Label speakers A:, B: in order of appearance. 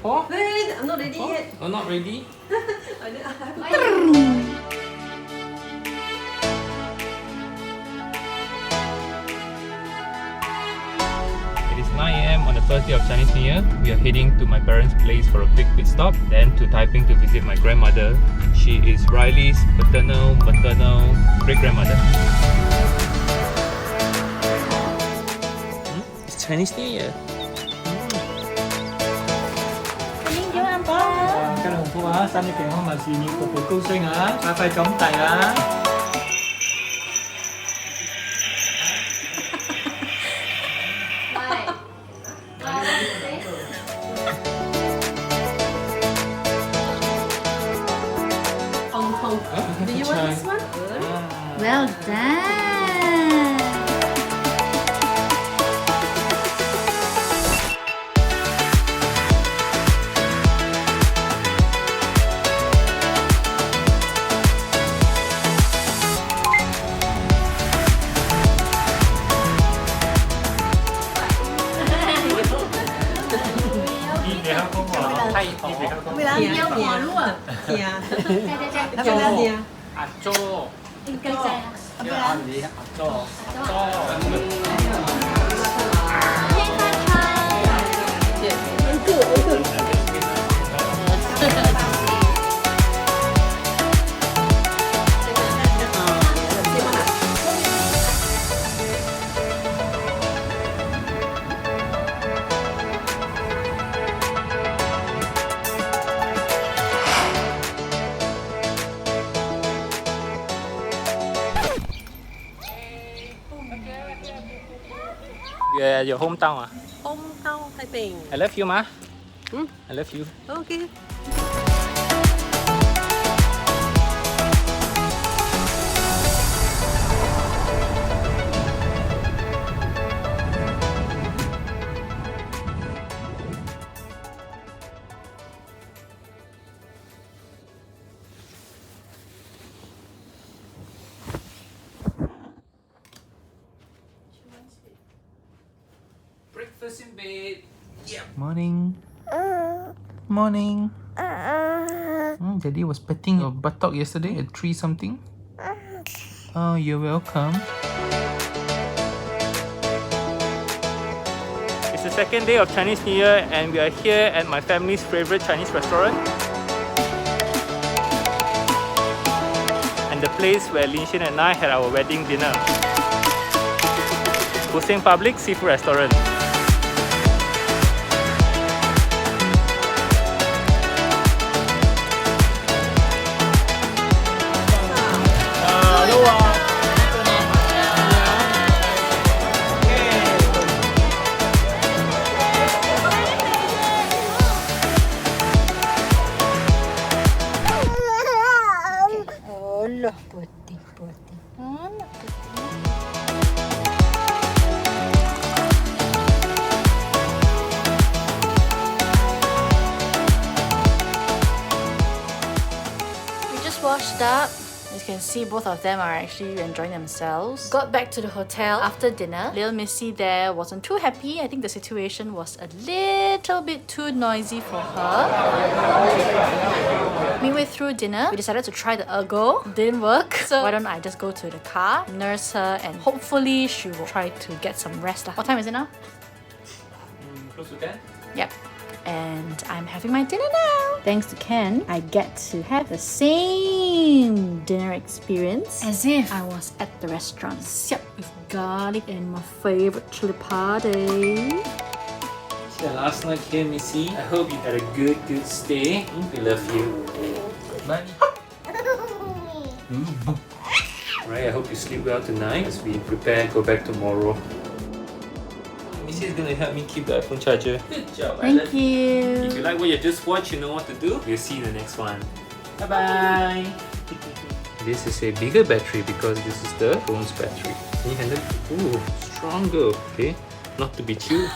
A: Ipoh?
B: Wait, I'm not ready yet.
A: Oh, not ready? It is 9 AM on the first day of Chinese New Year. We are heading to my parents' place for a quick pit stop, then to Taiping to visit my grandmother. She is Reighley's paternal, maternal great-grandmother. It's Chinese New Year.
C: Cái hồng phúc á, sinh nhật健康萬事như cuộc cuộc cứu sinh á,快快長大啊！
B: Do you want this one?
D: Well done.
A: Yeah, your hometown.
B: Hometown Taiping.
A: I love you, Ma. I love you.
B: Okay.
A: Breakfast in bed. Yep. Morning. Morning. Daddy was petting your buttock yesterday at 3 something. Oh, you're welcome. It's the second day of Chinese New Year and we are here at my family's favorite Chinese restaurant. And the place where Lin Xin and I had our wedding dinner. Hussein Public Seafood Restaurant.
D: Washed up. As you can see, both of them are actually enjoying themselves. Got back to the hotel after dinner. Little Missy there wasn't too happy. I think the situation was a little bit too noisy for her. Midway through dinner, we decided to try the ergo. Didn't work. So why don't I just go to the car, nurse her, and hopefully she will try to get some rest. What time is it now?
A: Close to 10?
D: Yep. And I'm having my dinner now. Thanks to Ken, I get to have the same dinner experience as if I was at the restaurant. Yep, with garlic and my favorite chili padi.
A: It's your last night here, Missy. I hope you had a good stay. We love you. Bye. Right, I hope you sleep well tonight as we prepare and go back tomorrow. Missy is gonna help me keep the iPhone charger. Good job, Alan.
D: Thank you.
A: If you like what you just watched, you know what to do. We'll see you in the next one. Bye bye. This is a bigger battery because this is the phone's battery. Can you handle it? Ooh, stronger. Okay, not to be chewed.